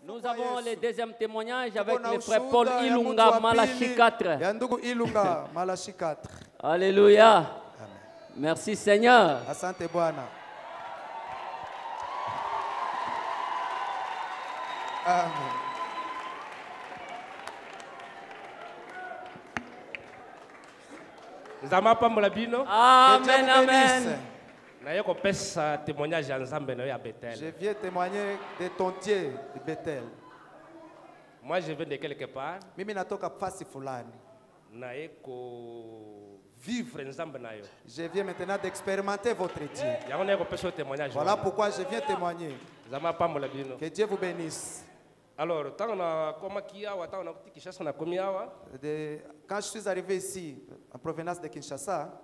Nous avons le deuxième témoignage avec le frère Paul Ilunga, Malachi 4. Alléluia. Amen. Merci Seigneur. Asante Bwana. Amen. Amen, amen. Je viens témoigner de ton Dieu de Bethel. Moi, je viens de quelque part. Mimi natoka fasi fulani. Je viens maintenant d'expérimenter votre Dieu. Voilà pourquoi je viens témoigner. Que Dieu vous bénisse. Alors, quand je suis arrivé ici, en provenance de Kinshasa,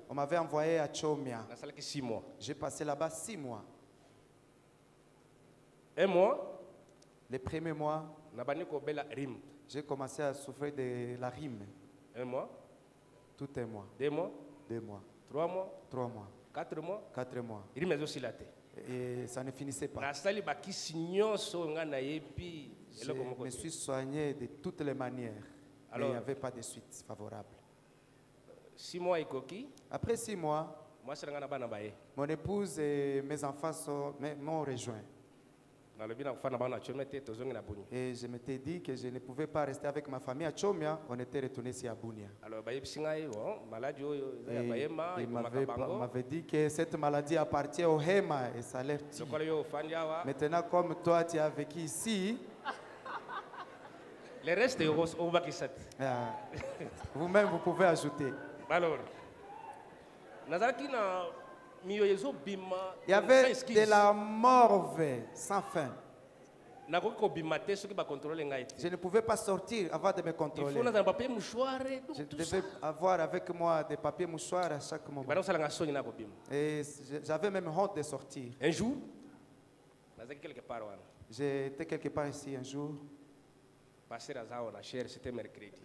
on m'avait envoyé à Chomia. J'ai passé là-bas 6 mois. Un mois, les premiers mois, j'ai commencé à souffrir de la rime. 1 mois, tout un mois. 2 mois, 2 mois. 3 mois, 3 mois. 4 mois, 4 mois. Et ça ne finissait pas. Je me suis soigné de toutes les manières. Alors, il n'y avait pas de suite favorable. 6 mois et coquille. Après 6 mois, mon épouse et mes enfants m'ont rejoint. Et je m'étais dit que je ne pouvais pas rester avec ma famille à Chomia. On était retourné ici à Bunia. Il m'avait dit que cette maladie appartient au Hema et ça l'air. Maintenant, comme toi, tu as vécu ici, le reste est au Bakisat. Vous-même, vous pouvez ajouter. Alors, il y avait de la morve sans fin. Je ne pouvais pas sortir avant de me contrôler. Je devais avoir avec moi des papiers mouchoirs à chaque moment. Et j'avais même honte de sortir. Un jour, j'étais quelque part ici un jour.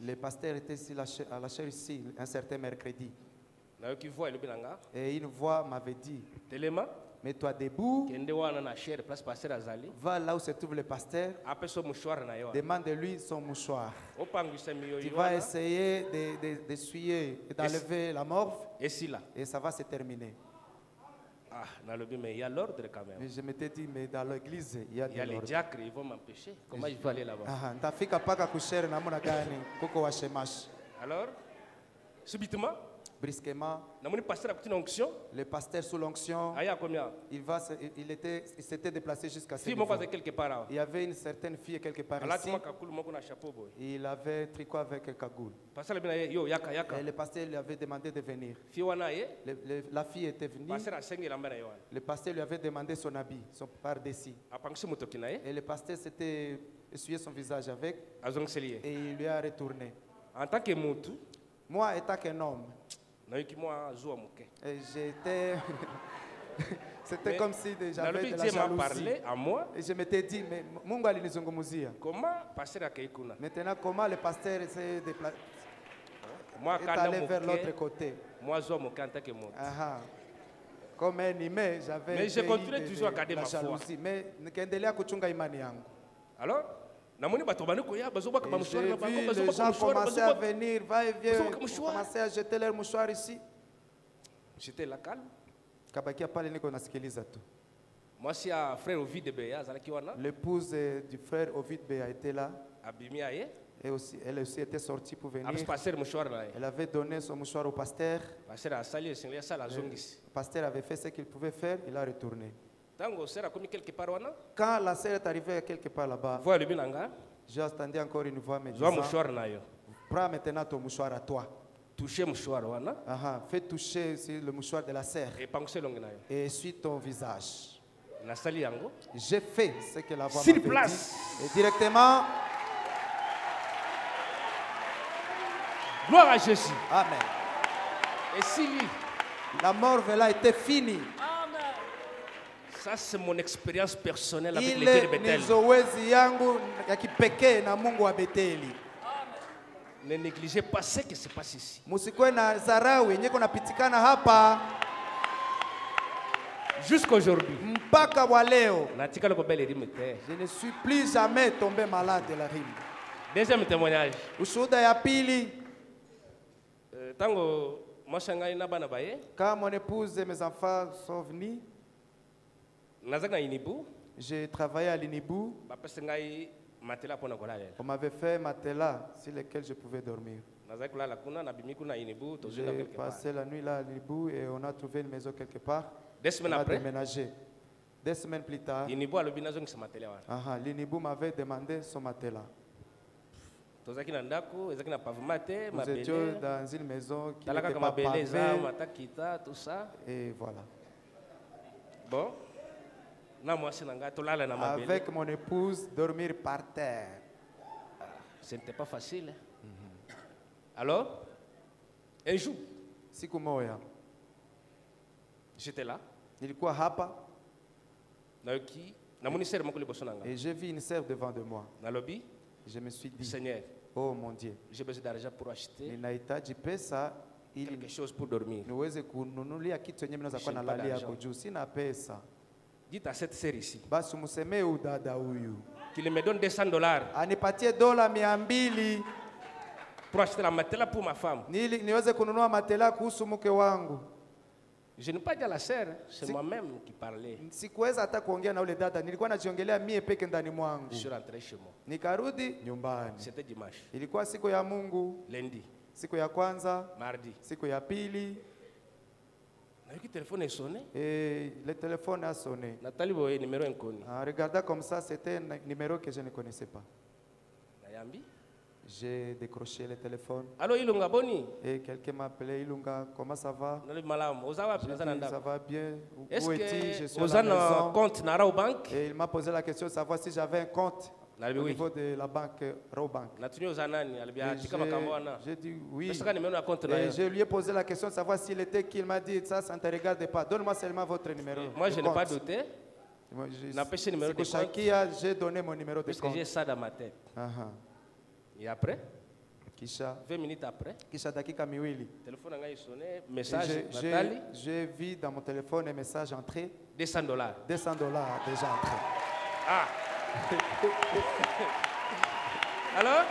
Le pasteur était ici à la chaire ici un certain mercredi. Et une voix m'avait dit, mets-toi debout, va là où se trouve le pasteur, demande-lui son mouchoir. Tu vas essayer d'essuyer et d'enlever la morve et ça va se terminer. Mais il y a l'ordre quand même. Mais je m'étais dit, mais dans l'église, il y a les diacres, ils vont m'empêcher. Comment je vais aller là-bas? Alors, subitement, brusquement, le pasteur sous l'onction, il s'était déplacé jusqu'à ce niveau. Il y avait une certaine fille quelque part ici. Il avait tricot avec un cagoule. Et le pasteur lui avait demandé de venir. La fille était venue. Le pasteur lui avait demandé son habit, son par-dessus. Et le pasteur s'était essuyé son visage avec. Et il lui a retourné. En tant que moi, étant qu'un homme, j'étais. C'était comme si j'avais de la jalousie. Et je m'étais dit, mais Mungu alinizungumzia. Maintenant, comment le pasteur s'est déplacé? Est allé vers l'autre côté. Comme un humain, j'avais. Mais je continue toujours à garder ma foi. Mais n'endelea kuchunga imani yangu. Alors? J'ai vu les gens commencer à venir, va et vient, commencer à jeter leurs mouchoirs ici. J'étais là calme. Moi, si un frère Ovid de Béa, l'épouse du frère Ovid Béa était là. Et aussi, elle aussi était sortie pour venir. Elle avait donné son mouchoir au pasteur. Le pasteur avait fait ce qu'il pouvait faire, il a retourné. Quand la sœur est arrivée quelque part là-bas, j'ai entendu encore une voix me disant, prends maintenant ton mouchoir à toi. Fais toucher le mouchoir de la sœur et essuie ton visage. J'ai fait ce que la voix m'avait dit. Et directement, gloire à Jésus. Amen. Et si la morve là était finie. Ça, c'est mon expérience personnelle avec l'église de Bethel. Ne négligez pas ce qui se passe ici. Jusqu'aujourd'hui. Je ne suis plus jamais tombé malade de la rime. Deuxième témoignage. Ushuhuda ya pili. Quand mon épouse et mes enfants sont venus, j'ai travaillé à l'Inibu. On m'avait fait un matelas sur lequel je pouvais dormir. J'ai passé la nuit là à l'Inibu et on a trouvé une maison quelque part. 2 semaines après, déménagé. 2 semaines plus tard, l'Inibu m'avait demandé son matelas. Nous étions dans une maison qui n'était pas pavée. Et voilà. Bon. Avec mon épouse, dormir par terre. Ce n'était pas facile. Alors, un jour, j'étais là. Et j'ai vu une sœur devant de moi. Je me suis dit, Seigneur, oh mon Dieu, j'ai besoin d'argent pour acheter quelque chose pour dormir. Dites à cette sœur ici qu'il me donne $200 pour acheter la matelas pour ma femme. Je n'ai pas dit à la sœur, c'est moi-même qui parlais. Je suis rentré chez moi. C'était dimanche. Lundi. Mardi. Le téléphone est sonné. Et le téléphone a sonné. Nathalie Boye, numéro inconnu. En regardant comme ça, c'était un numéro que je ne connaissais pas. J'ai décroché le téléphone. Allô, Ilunga Boni. Et quelqu'un m'a appelé. Ilunga, comment ça va? Ça va bien. Est-ce où es-tu? Je suis à la maison. Compte na Rawbank? Et il m'a posé la question de savoir si j'avais un compte au niveau de la banque Rawbank. J'ai dit oui. Et je lui ai posé la question de savoir s'il était qui. Il m'a dit ça ne te regarde pas. Donne-moi seulement votre numéro. Moi, je n'ai pas douté. J'ai donné mon numéro de compte. Parce que j'ai ça dans ma tête. Et après, 20 minutes après, le téléphone a sonné, message Nathalie. J'ai vu dans mon téléphone un message entré. $200. $200 déjà entré. Ah. Alors,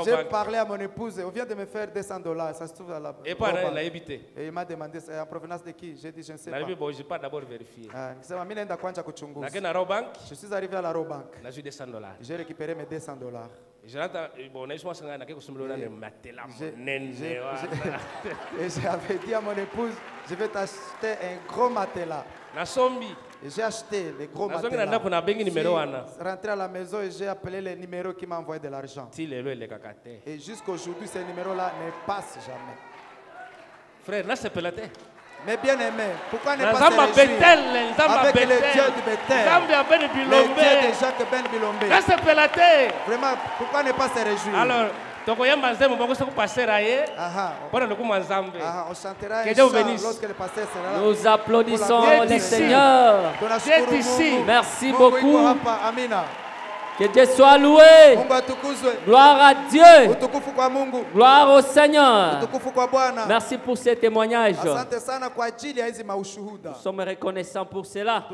j'ai parlé à mon épouse. On vient de me faire $200. Ça se trouve à la. Et il m'a demandé c'est en provenance de qui. J'ai dit je ne sais pas. Je n'ai pas d'abord vérifié. Je suis arrivé à la Rawbank. $200. J'ai récupéré mes $200. Et j'avais dit à mon épouse, je vais t'acheter un gros matelas. Et j'ai acheté les gros matelas. Je suis rentré à la maison et j'ai appelé le numéro qui m'a envoyé de l'argent. Et jusqu'aujourd'hui, ce numéro-là ne passe jamais. Frère, là c'est pelaté. Mais bien aimé, pourquoi ne pas se réjouir avec le Dieu de Bethel, le Dieu de Jacques Ben Bilombe? Vraiment, pourquoi ne pas se réjouir? Alors, on chantera un chant lorsque le pasteur sera là. Nous applaudissons le Seigneur. Merci beaucoup. Que Dieu soit loué. Gloire à Dieu. Gloire au Seigneur. Merci pour ces témoignages. Nous sommes reconnaissants pour cela.